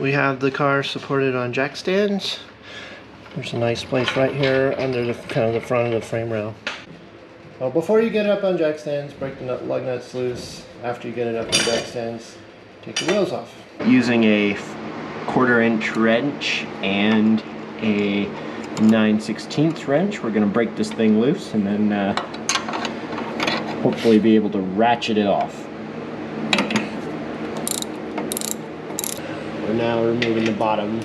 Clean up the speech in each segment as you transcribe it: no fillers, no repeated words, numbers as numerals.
We have the car supported on jack stands. There's a nice place right here under the kind of the front of the frame rail. Well, before you get it up on jack stands, break the lug nuts loose. After you get it up on jack stands, take the wheels off. Using a 1/4 inch wrench and a 9/16 wrench, we're going to break this thing loose and then hopefully be able to ratchet it off. We're now removing the bottom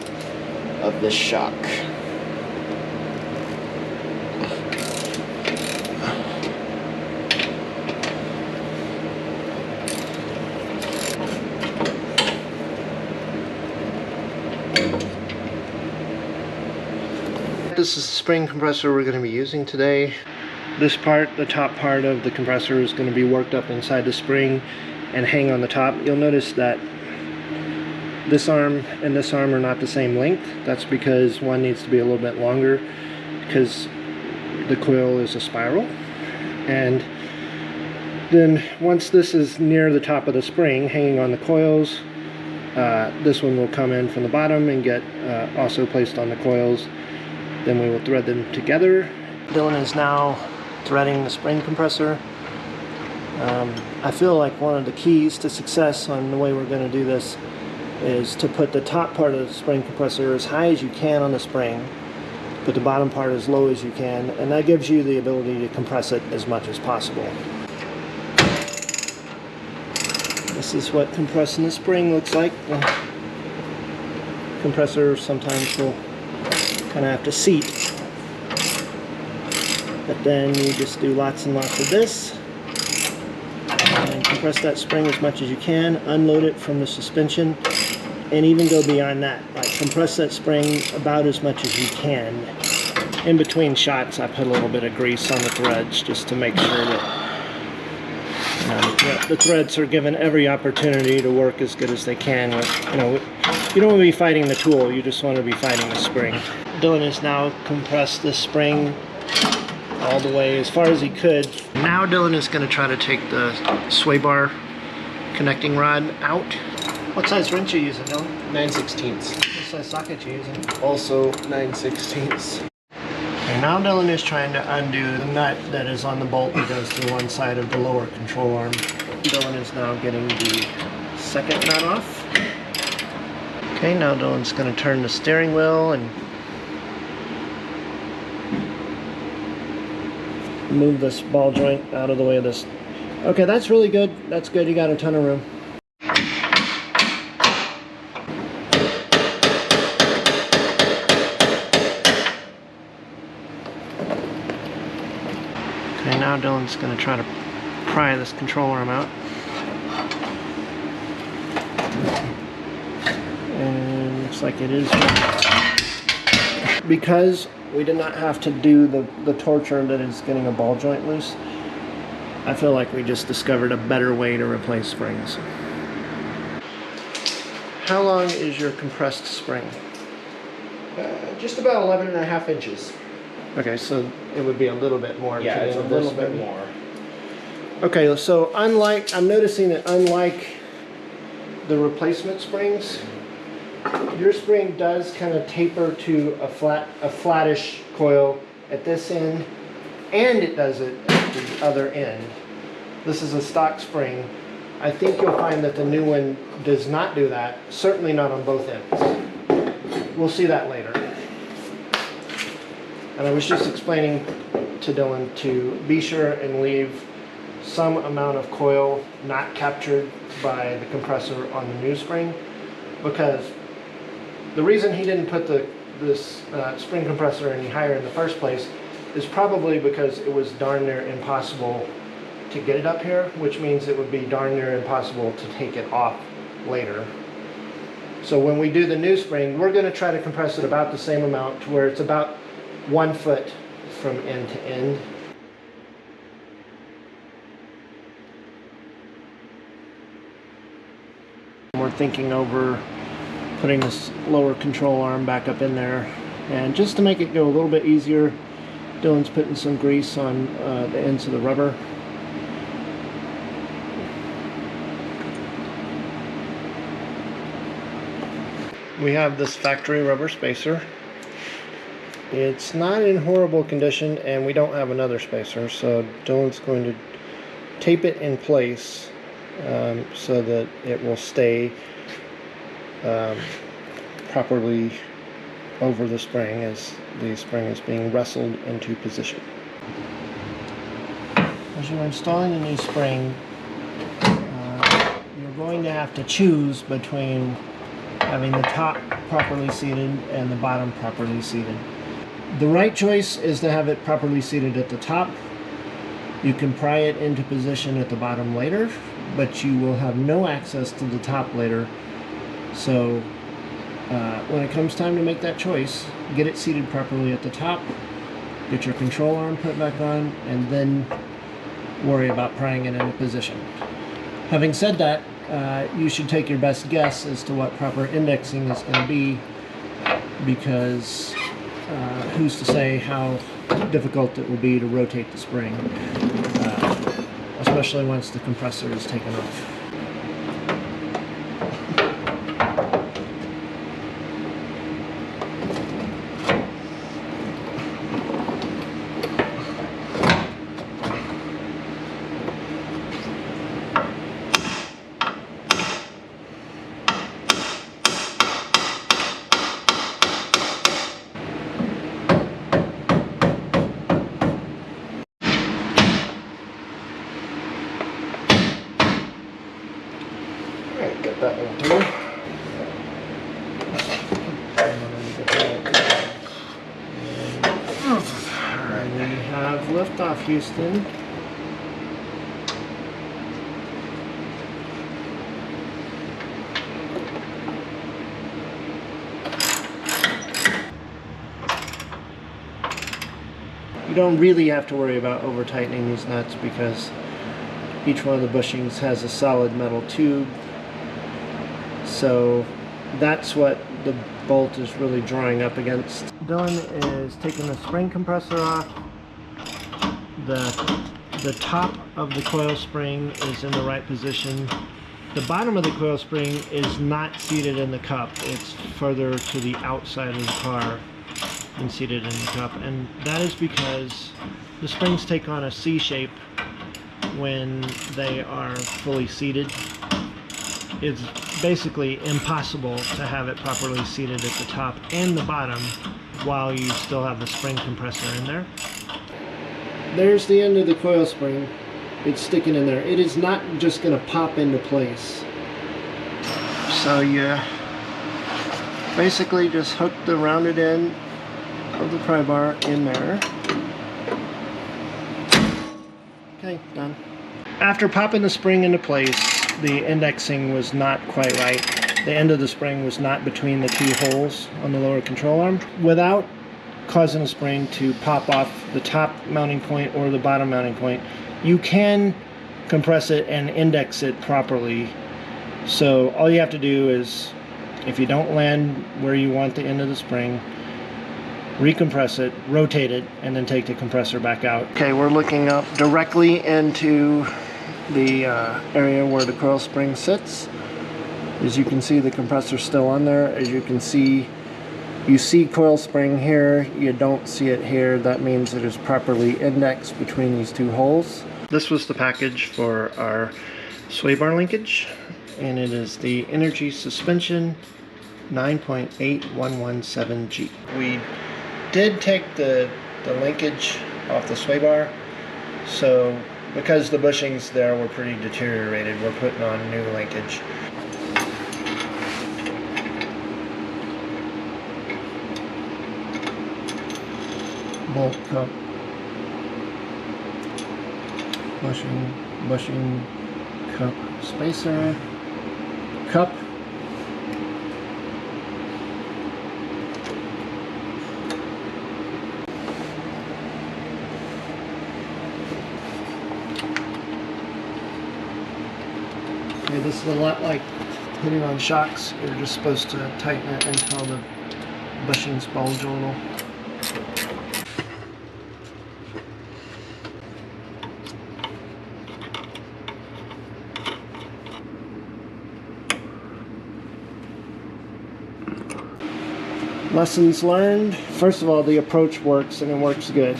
of this shock. This is the spring compressor we're going to be using today. This part, the top part of the compressor, is going to be worked up inside the spring and hang on the top. You'll notice that this arm and this arm are not the same length. That's because one needs to be a little bit longer because the coil is a spiral. And then once this is near the top of the spring, hanging on the coils, this one will come in from the bottom and get also placed on the coils. Then we will thread them together. Dylan is now threading the spring compressor. I feel like one of the keys to success on the way we're going to do this is to put the top part of the spring compressor as high as you can on the spring, put the bottom part as low as you can, and that gives you the ability to compress it as much as possible. This is what compressing the spring looks like. The compressor sometimes will kind of have to seat, but then you just do lots and lots of this and compress that spring as much as you can, unload it from the suspension, and even go beyond that. Like compress that spring about as much as you can. In between shots I put a little bit of grease on the threads just to make sure that the threads are given every opportunity to work as good as they can. You don't want to be fighting the tool, you just want to be fighting the spring. Dylan has now compressed this spring all the way as far as he could. Now Dylan is going to try to take the sway bar connecting rod out. What size wrench are you using, Dylan? 9/16. What size socket are you using? Also 9/16. And now Dylan is trying to undo the nut that is on the bolt that goes to one side of the lower control arm. Dylan is now getting the second nut off. Okay, now Dylan's going to turn the steering wheel and move this ball joint out of the way of this. Okay, that's really good. That's good. You got a ton of room. Okay, now Dylan's going to try to pry this control arm out. And looks like it is. Because we did not have to do the torture that is getting a ball joint loose, I feel like we just discovered a better way to replace springs. How long is your compressed spring? Just about 11.5 inches. Okay, so it would be a little bit more. Yeah, it's a little bit more. Okay, so I'm noticing that unlike the replacement springs, your spring does kind of taper to a flattish coil at this end, and it does it at the other end. This is a stock spring. I think you'll find that the new one does not do that, certainly not on both ends. We'll see that later. And I was just explaining to Dylan to be sure and leave some amount of coil not captured by the compressor on the new spring, because the reason he didn't put this spring compressor any higher in the first place is probably because it was darn near impossible to get it up here, which means it would be darn near impossible to take it off later. So when we do the new spring, we're going to try to compress it about the same amount to where it's about 1 foot from end to end. We're thinking over putting this lower control arm back up in there, and just to make it go a little bit easier, Dylan's putting some grease on the ends of the rubber. We have this factory rubber spacer. It's not in horrible condition, and we don't have another spacer, so Dylan's going to tape it in place so that it will stay properly over the spring as the spring is being wrestled into position. As you're installing a new spring, you're going to have to choose between having the top properly seated and the bottom properly seated. The right choice is to have it properly seated at the top. You can pry it into position at the bottom later, but you will have no access to the top later. So when it comes time to make that choice, get it seated properly at the top, get your control arm put back on, and then worry about prying it into position. Having said that, you should take your best guess as to what proper indexing is going to be, because who's to say how difficult it will be to rotate the spring, especially once the compressor is taken off. Alright, got that one through. And we have liftoff, Houston. You don't really have to worry about over tightening these nuts because each one of the bushings has a solid metal tube. So that's what the bolt is really drawing up against. Dylan is taking the spring compressor off. The top of the coil spring is in the right position. The bottom of the coil spring is not seated in the cup. It's further to the outside of the car than seated in the cup. And that is because the springs take on a C shape when they are fully seated. It's basically impossible to have it properly seated at the top and the bottom while you still have the spring compressor in there. There's the end of the coil spring. It's sticking in there. It is not just going to pop into place. So you basically just hook the rounded end of the pry bar in there. Okay, done. After popping the spring into place, the indexing was not quite right. The end of the spring was not between the two holes on the lower control arm. Without causing the spring to pop off the top mounting point or the bottom mounting point, you can compress it and index it properly. So all you have to do is, if you don't land where you want the end of the spring, recompress it, rotate it, and then take the compressor back out. Okay, we're looking up directly into the area where the coil spring sits. As you can see, the compressor's still on there. As you can see, you see coil spring here, you don't see it here. That means it is properly indexed between these two holes. This was the package for our sway bar linkage, and it is the Energy Suspension 9.8117G. We did take the linkage off the sway bar, so because the bushings there were pretty deteriorated, we're putting on new linkage. Bolt cup, bushing cup, spacer, cup, okay, this is a lot like putting on shocks. You're just supposed to tighten it until the bushings bulge a little. Lessons learned. First of all, the approach works and it works good.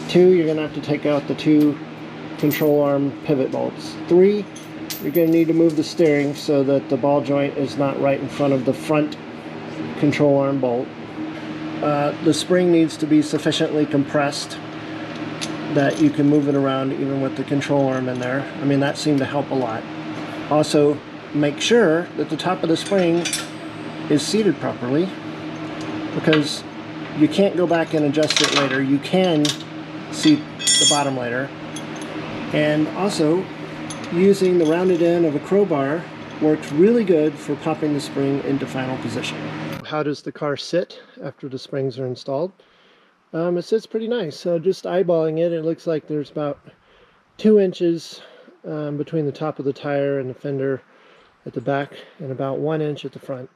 2, you're going to have to take out the 2 control arm pivot bolts. 3, you're going to need to move the steering so that the ball joint is not right in front of the front control arm bolt. The spring needs to be sufficiently compressed that you can move it around even with the control arm in there. I mean, that seemed to help a lot. Also, make sure that the top of the spring is seated properly, because you can't go back and adjust it later. You can seat the bottom later. And also, using the rounded end of a crowbar works really good for popping the spring into final position. How does the car sit after the springs are installed? It sits pretty nice. So just eyeballing it, it looks like there's about 2 inches between the top of the tire and the fender at the back, and about 1 inch at the front.